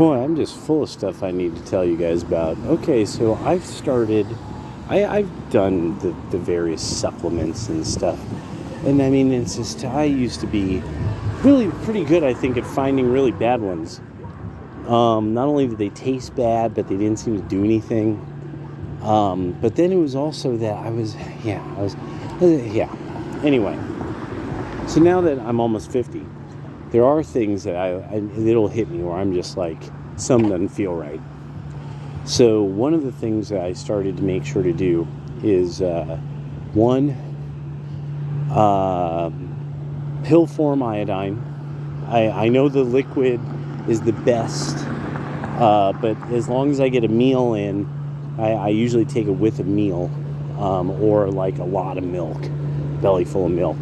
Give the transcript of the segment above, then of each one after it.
Boy, I'm just full of stuff I need to tell you guys about. Okay, so I've done the various supplements and stuff. And I mean, it's just, I used to be really pretty good, I think, at finding really bad ones. Not only did they taste bad, but they didn't seem to do anything. But then it was also that Anyway, so now that I'm almost 50, there are things that it'll hit me where I'm just like, something doesn't feel right. So one of the things that I started to make sure to do is, pill form iodine. I know the liquid is the best, but as long as I get a meal in, I usually take it with a meal, or like a lot of milk, belly full of milk.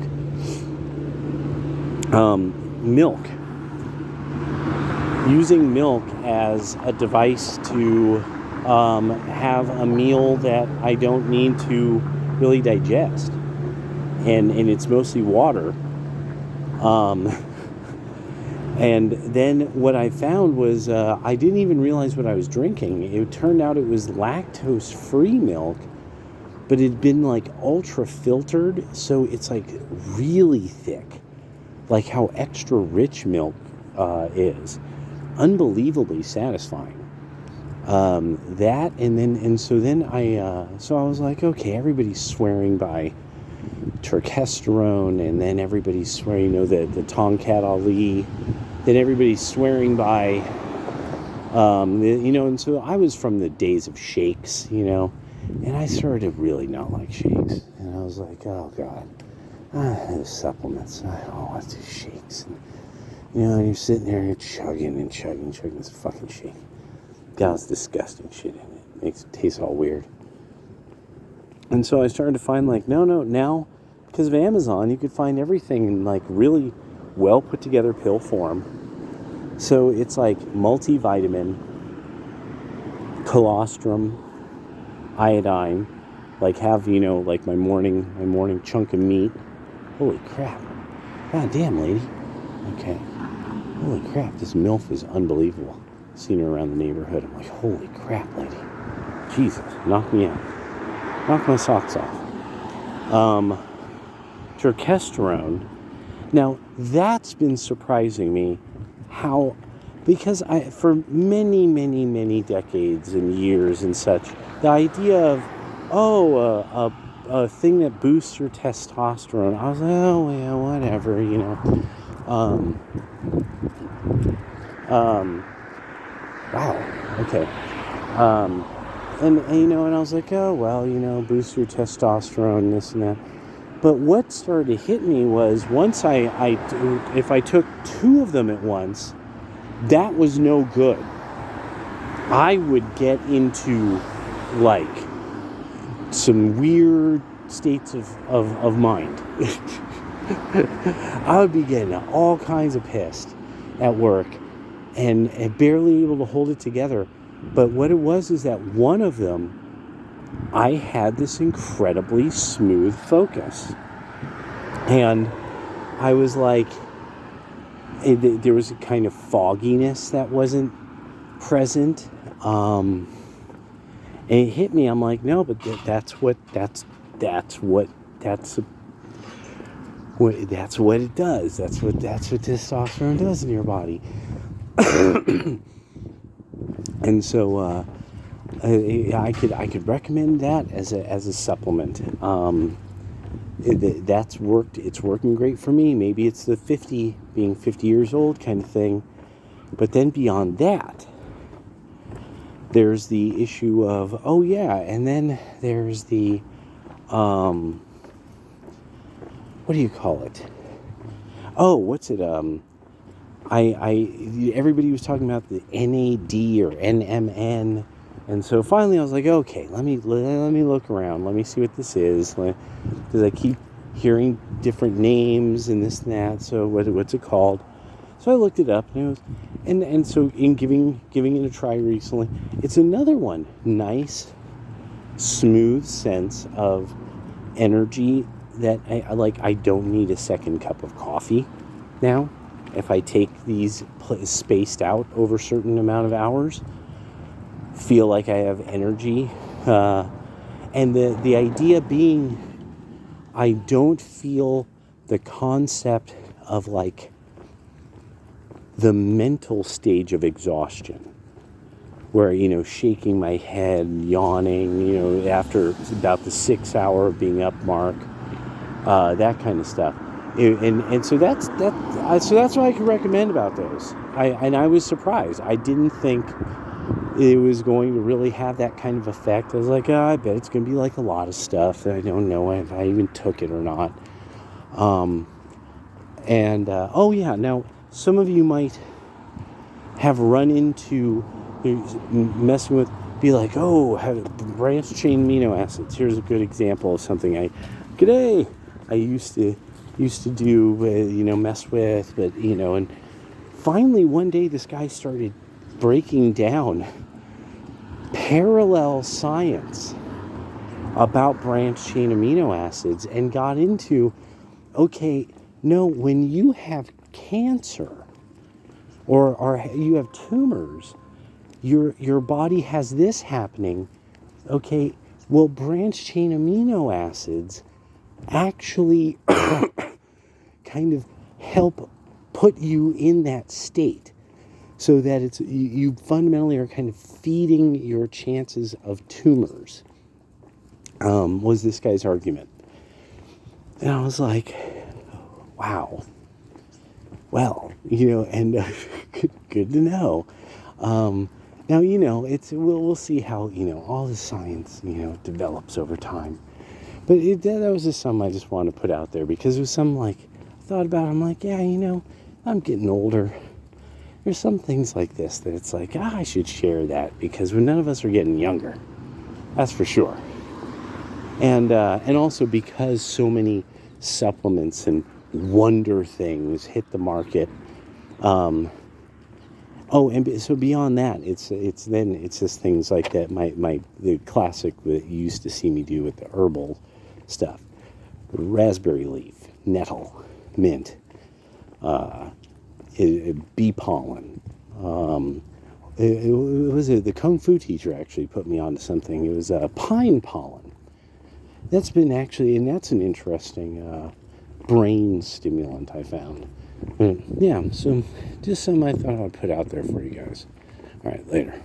Milk. Using milk as a device to have a meal that I don't need to really digest. And it's mostly water. And then what I found was I didn't even realize what I was drinking. It turned out it was lactose-free milk, but it had been like ultra filtered, so it's like really thick, like how extra rich milk is. Unbelievably satisfying. So then I was like, okay, everybody's swearing by turkesterone, and then everybody's swearing, the Tonkat Ali. Then everybody's swearing by, and so I was from the days of shakes, and I started to really not like shakes, and I was like, oh God, those supplements, I don't want to do shakes, and you're sitting there and you're chugging this fucking shake. God, it's disgusting shit in it. Makes it taste all weird. And so I started to find now, because of Amazon, you could find everything in like really well put together pill form. So it's like multivitamin, colostrum, iodine, like have, like my morning chunk of meat. Holy crap. God damn, lady. Okay. Holy crap, this MILF is unbelievable. Seen her around the neighborhood. I'm like, holy crap, lady. Jesus, knock me out. Knock my socks off. Turkesterone. Now, that's been surprising me how, because for many, many, many decades and years and such, the idea of, a thing that boosts your testosterone, I was like, oh, yeah, whatever, wow, okay. And I was like, oh, well, boost your testosterone, this and that. But what started to hit me was once if I took 2 of them at once, that was no good. I would get into, like, some weird states of mind. I would be getting all kinds of pissed at work and barely able to hold it together. But what it was is that one of them, I had this incredibly smooth focus. And I was like, there was a kind of fogginess that wasn't present. And it hit me. I'm like, no, but that's what it does. That's what testosterone does in your body. And so I could recommend that as a supplement. That's worked. It's working great for me. Maybe it's the being 50 years old kind of thing. But then beyond that, there's the issue of, and then there's the, what do you call it? Oh, what's it? Everybody was talking about the NAD or NMN, and so finally I was like, okay, let me look around, let me see what this is, because I keep hearing different names and this and that. So what's it called? So I looked it up, and it was, and so in giving it a try recently, it's another one, nice, smooth sense of energy that I don't need a second cup of coffee now. if I take these spaced out over a certain amount of hours, feel like I have energy. And the idea being, I don't feel the concept of like the mental stage of exhaustion where, shaking my head, yawning, after about the 6 hour of being up mark, that kind of stuff. And so that's what I can recommend about those. I was surprised. I didn't think it was going to really have that kind of effect. I was like, I bet it's going to be like a lot of stuff that I don't know if I even took it or not. Now some of you might have run into messing with, be like, have branched chain amino acids. Here's a good example of something I used to do, mess with, but and finally one day this guy started breaking down parallel science about branched chain amino acids and got into, when you have cancer or you have tumors, your body has this happening. Okay, well, branched chain amino acids actually kind of help put you in that state so that you fundamentally are kind of feeding your chances of tumors, was this guy's argument. And I was like, wow. Well, and good to know. Now, we'll see how, all the science, develops over time. But that was just something I just wanted to put out there because it was something I thought about. I'm like, I'm getting older. There's some things like this that it's like, I should share that because none of us are getting younger. That's for sure. And also because so many supplements and wonder things hit the market. And so beyond that, it's just things like that. The classic that you used to see me do with the herbal stuff: raspberry leaf, nettle, mint, bee pollen. It was the kung fu teacher actually put me onto something. It was pine pollen. That's an interesting brain stimulant I found. So just something I thought I'd put out there for you guys. All right, later.